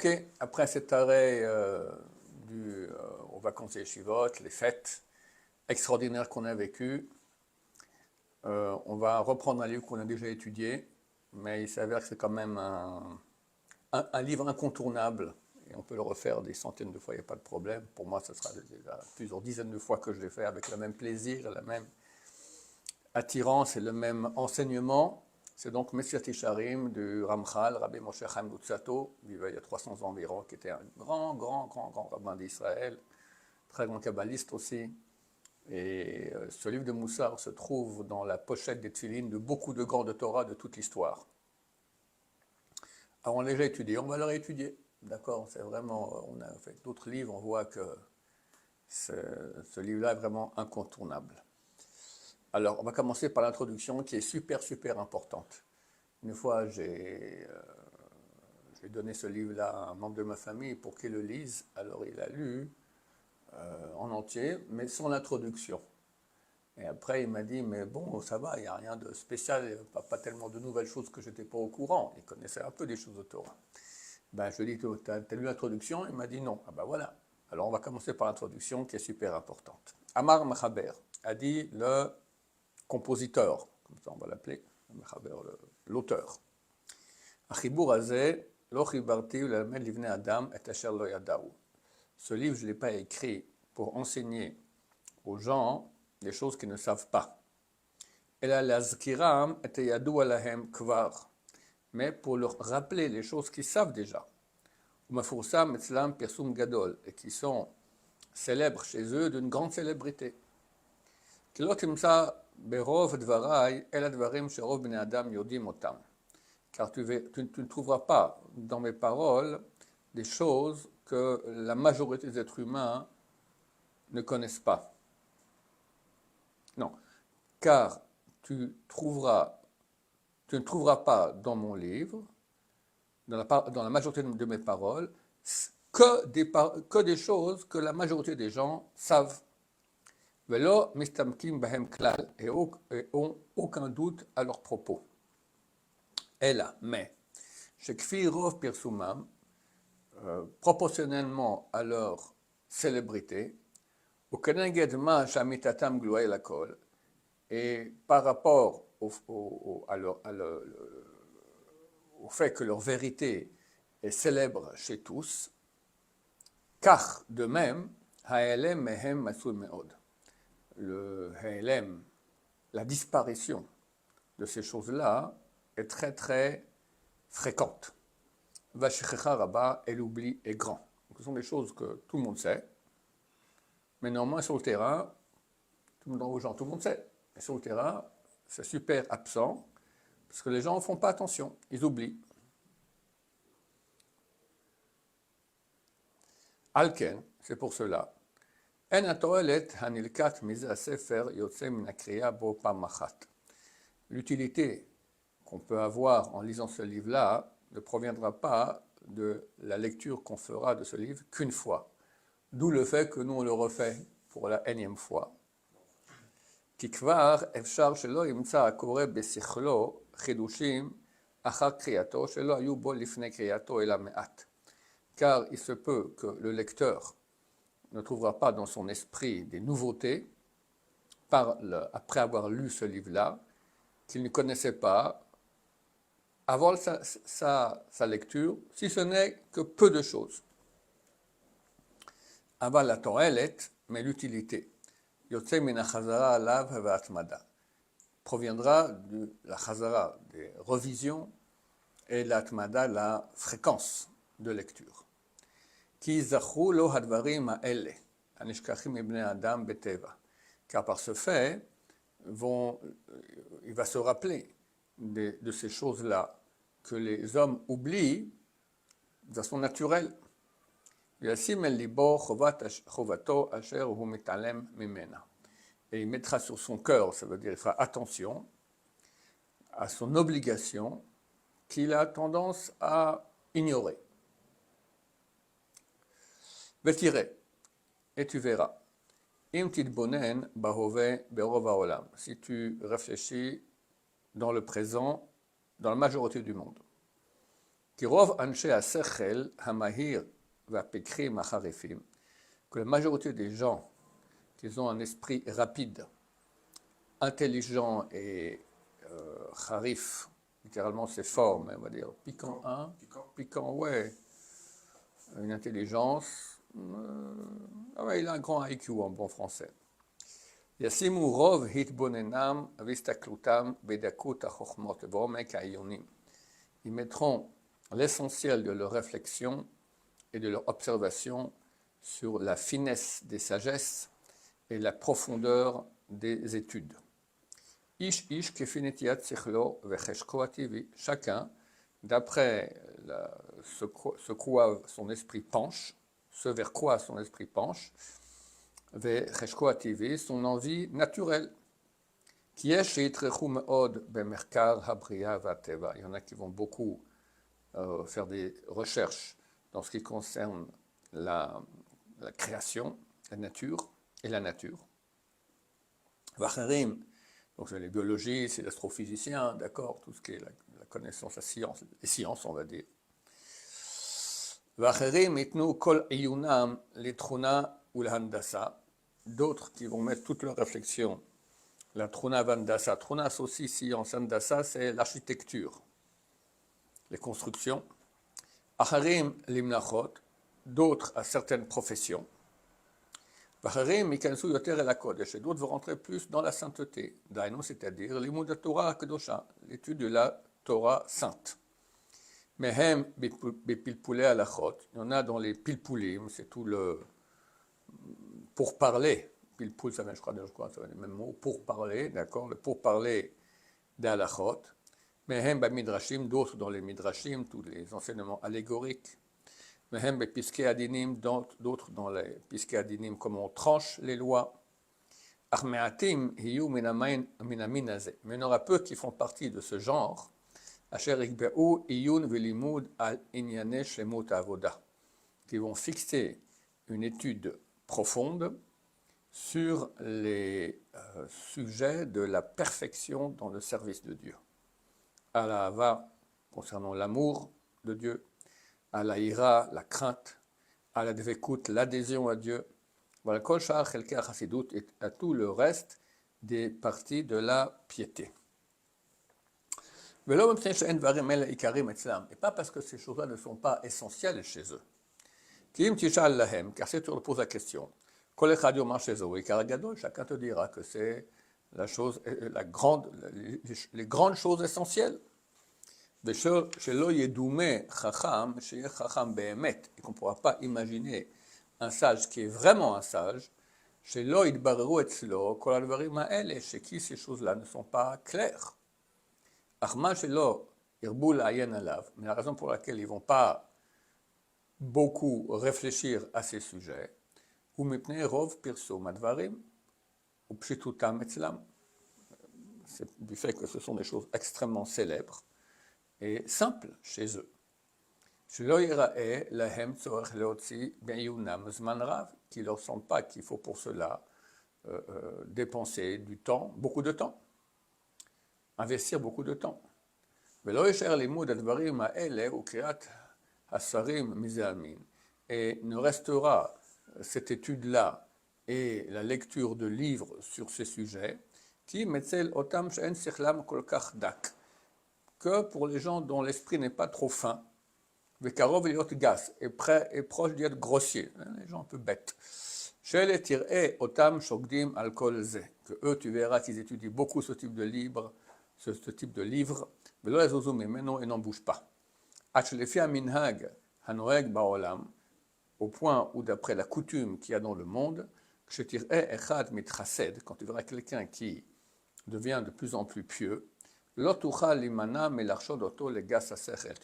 Ok, après cet arrêt aux vacances et Yeshivot, les fêtes extraordinaires qu'on a vécues, on va reprendre un livre qu'on a déjà étudié, mais il s'avère que c'est quand même un livre incontournable, et on peut le refaire des centaines de fois, il n'y a pas de problème. Pour moi, ce sera déjà plusieurs dizaines de fois que je l'ai fait avec le même plaisir, la même attirance et le même enseignement. C'est donc Messiat Yesharim du Ramchal, Rabbi Moshe Chaim Luzzatto, vivait il y a 300 ans environ, qui était un grand rabbin d'Israël, très grand kabbaliste aussi. Et ce livre de Moussar se trouve dans la pochette des Tfilines de beaucoup de grands de Torah de toute l'histoire. Alors on l'a déjà étudié, on va le réétudier. D'accord, c'est vraiment, on a fait d'autres livres, on voit que ce livre-là est vraiment incontournable. Alors, on va commencer par l'introduction qui est super importante. Une fois, j'ai donné ce livre-là à un membre de ma famille pour qu'il le lise. Alors, il a lu en entier, mais sans l'introduction. Et après, il m'a dit, mais bon, ça va, il n'y a rien de spécial, pas tellement de nouvelles choses que je n'étais pas au courant. Il connaissait un peu des choses de Torah. Ben, je lui ai dit, tu as lu l'introduction? Il m'a dit non. Ah ben voilà. Alors, on va commencer par l'introduction qui est super importante. Amar Machaber a dit le compositeur, comme ça on va l'appeler, l'auteur. Achibur Hazeh, lo chibarti l'elmed livnei adam et asher lo yadaou. Ce livre, je ne l'ai pas écrit pour enseigner aux gens des choses qu'ils ne savent pas. Ela lazkiram et yadou alahem kvar. Mais pour leur rappeler les choses qu'ils savent déjà. Umafursam etzlam pirsum gadol, et qui sont célèbres chez eux d'une grande célébrité. Kilot imsa berov dvarai el advarim sherov bnei adam yodim otam. Car tu ne trouveras pas dans mes paroles des choses que la majorité des êtres humains ne connaissent pas. Non, car tu ne trouveras pas dans mon livre, dans la majorité de mes paroles, que des choses que la majorité des gens savent. Velo mistamkim bahem klal, et ont aucun doute à leur propos. Et là, mais, shekfi rov pirsumam, proportionnellement à leur célébrité, au keneged ma shamitatam glouay lakol, et par rapport au fait que leur vérité est célèbre chez tous, car de même, ha'elem mehem masul meod. Le ha'elem, la disparition de ces choses-là, est très fréquente. Vashichecha rabba, et l'oubli est grand. Donc, ce sont des choses que tout le monde sait, mais néanmoins sur le terrain, tout le monde sait. Mais sur le terrain, c'est super absent, parce que les gens ne font pas attention, ils oublient. Alken, c'est pour cela. En atoelet hanilkat mize sefer yotse min hakriya bo pamachat. L'utilité qu'on peut avoir en lisant ce livre-là ne proviendra pas de la lecture qu'on fera de ce livre qu'une fois. D'où le fait que nous on le refait pour la énième fois. Kikvar efshar shelo imtsa akore besichlo chidushim achar kriyato shelo ayu bo lifnei kriyato ela me'at. Car il se peut que le lecteur ne trouvera pas dans son esprit des nouveautés après avoir lu ce livre-là qu'il ne connaissait pas avant sa lecture, si ce n'est que peu de choses. Aval la to'elet, mais l'utilité, yotse min hachazara alav ve'atmada, proviendra de la chazara, des revisions, et l'atmada, la fréquence de lecture. Ki zachru lo hadvarim ha'ele, hanishkachim ibnei adam beteva. Car par ce fait, il va se rappeler de ces choses-là que les hommes oublient de façon naturelle. Et il mettra sur son cœur, ça veut dire il fera attention à son obligation qu'il a tendance à ignorer. Et tu verras. Si tu réfléchis dans le présent, dans la majorité du monde. כי רוב אנשי השכל המהיר והפיקחים החריפים, que la majorité des gens qui ont un esprit rapide, intelligent et harif, littéralement c'est fort, mais on va dire piquant, hein? Piquant, ouais, une intelligence, ouais, il a un grand IQ en bon français. ישימו רוב התבוננם והסתכלותם בדקות החוכמות ועומק העיונים. Ils mettront l'essentiel de leur réflexion et de leur observation sur la finesse des sagesses et la profondeur des études. Ish ish kefinetiat sichlo vecheshko ativi. Chacun, d'après ce quoi son esprit penche, ce vers quoi son esprit penche, vecheshko ativi, son envie naturelle. Qui est chez Itrechum Od Bemerkar Habria Vateva. Il y en a qui vont beaucoup faire des recherches dans ce qui concerne la création, la nature et la nature. Vacherim, donc c'est les biologistes, c'est l'astrophysicien, d'accord, tout ce qui est la connaissance, la science, les sciences, on va dire. Vacherim itnu kol iyunam litruna ou l'handasa. D'autres qui vont mettre toute leur réflexion. La truna vandasa. Truna, c'est aussi science. Handasa, c'est l'architecture, les constructions. Acharim limnachot, d'autres à certaines professions. Vacharim mikansu yoter el hakodesh, et d'autres vont rentrer plus dans la sainteté. Dainu, c'est-à-dire l'imud Torah akdosha, l'étude de la Torah sainte. Mehem bepilpulei halachot, il y en a dans les pilpulim, c'est tout le pour parler. Pilpul, ça vient, je crois, ça vient le même mot, pour parler, d'accord, le pour parler des halachot. Mehem bamidrashim, d'autres dans les midrashim, tous les enseignements allégoriques. Mehem bepiskei adinim, d'autres dans les piskei adinim, comment on tranche les lois. Achmeatim hiyu minamin hazeh. Mais il y en aura peu qui font partie de ce genre. Asher ikbe'u iyun velimud al inyane shlemut avoda, qui vont fixer une étude profonde sur les sujets de la perfection dans le service de Dieu. À la hava, concernant l'amour de Dieu, à la ira, la crainte, à la dvekut, l'adhésion à Dieu, voilà, kol sha'ar chelkei hachasidut, et à tout le reste des parties de la piété. Et pas parce que ces choses-là ne sont pas essentielles chez eux. Car si tu leur poses la question, chacun te dira que c'est la chose, les grandes choses essentielles. Et qu'on ne pourra pas imaginer un sage qui est vraiment un sage, chez qui ces choses-là ne sont pas claires. Mais la raison pour laquelle ils ne vont pas beaucoup réfléchir à ces sujets, c'est du fait que ce sont des choses extrêmement célèbres et simples chez eux. Qui ne leur semble pas qu'il faut pour cela dépenser du temps, beaucoup de temps, investir beaucoup de temps. Et ne restera cette étude-là et la lecture de livres sur ces sujets que pour les gens dont l'esprit n'est pas trop fin, et proche d'être grossier, les gens un peu bêtes. Que eux, tu verras qu'ils étudient beaucoup ce type de livre, et n'en bougent pas. Au point où, d'après la coutume qu'il y a dans le monde, quand tu verras quelqu'un qui devient de plus en plus pieux, tu ne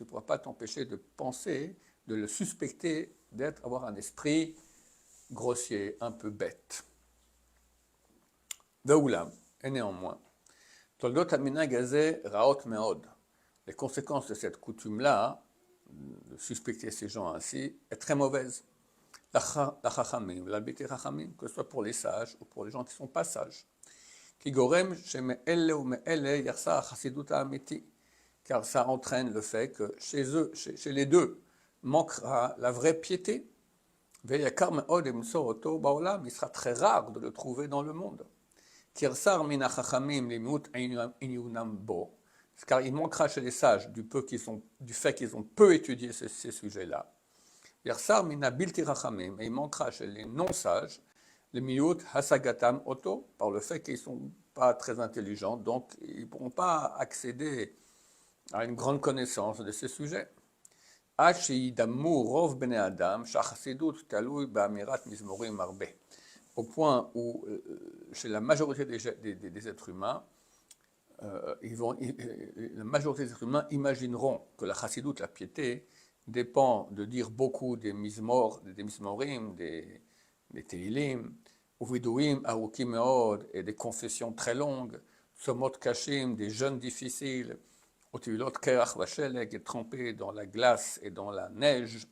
pourras pas t'empêcher de penser, de le suspecter d'avoir un esprit grossier, un peu bête. Et néanmoins, les conséquences de cette coutume-là, de suspecter ces gens ainsi, est très mauvaise. Que ce soit pour les sages ou pour les gens qui ne sont pas sages. Qui car ça entraîne le fait que chez eux, chez les deux, manquera la vraie piété. Il sera très rare de le trouver dans le monde. Car il manquera chez les sages du fait qu'ils ont peu étudié ces sujets-là. Et il manquera chez les non-sages, les miut hasagatam oto, par le fait qu'ils ne sont pas très intelligents, donc ils ne pourront pas accéder à une grande connaissance de ces sujets. Au point où, chez la majorité des êtres humains, la majorité des êtres humains imagineront que la chassidut, la piété, dépend de dire beaucoup des mismorim, des teilim, uvidouim, arukim meod, et des confessions très longues, somot kashim, des jeûnes difficiles, otivilot kerach vashelek, et trempés dans la glace et dans la neige.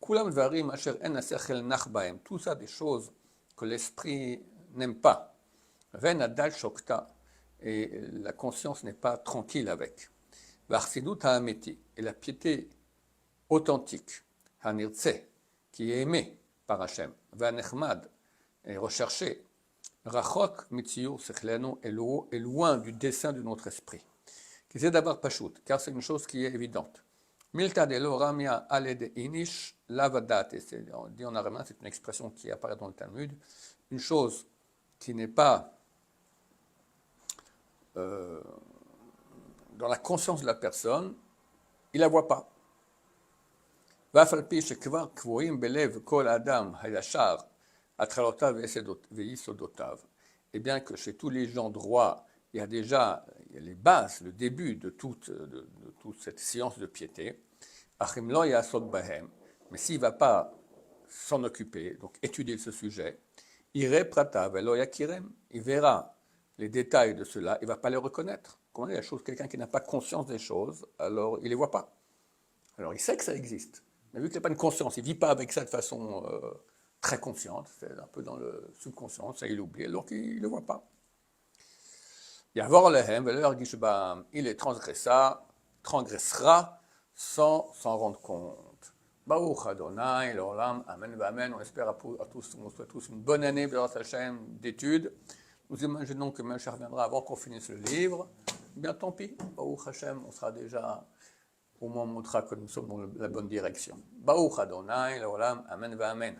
Kulam dvarim asher en asechel nach baem, tout ça des choses que l'esprit n'aime pas. Ven adal shokta, et la conscience n'est pas tranquille avec. Varsidut ha'ameti, et la piété authentique, hanirtse, qui est aimé par Hachem, vanechmad, est recherché, rachok mitziur sechlenu, est loin du dessein de notre esprit. Qui c'est d'abord pachout, car c'est une chose qui est évidente. Milta de lo ramia ale de inish lavadat, et dit en araméen, c'est une expression qui apparaît dans le Talmud, une chose qui n'est pas dans la conscience de la personne, il ne la voit pas. ואף על פי שכבר קבועים בלב כל אדם הישר התחלותיו ויסודותיו, et bien que chez tous les gens droits, il y a déjà les bases, le début de toute cette science de piété, achim lo yasod bahem, mais s'il ne va pas s'en occuper, donc étudier ce sujet, ire prata velo yakirem, il verra les détails de cela, il ne va pas les reconnaître. Comment dire, quelqu'un qui n'a pas conscience des choses, alors il ne les voit pas. Alors il sait que ça existe. Mais vu qu'il n'a pas de conscience, il ne vit pas avec ça de façon très consciente, c'est un peu dans le subconscient, ça il oublie, alors qu'il ne le voit pas. Il transgressera sans s'en rendre compte. Baruch Adonai, l'Olam, Amen, Amen. On espère à tous, on souhaite tous une bonne année dans sa chaîne d'études. Nous imaginons que Mashiach reviendra avant qu'on finisse le livre. Bien tant pis, Baruch Hashem, on sera déjà... au moins on montrera que nous sommes dans la bonne direction. Baruch Adonai, l'Olam, Amen, Amen.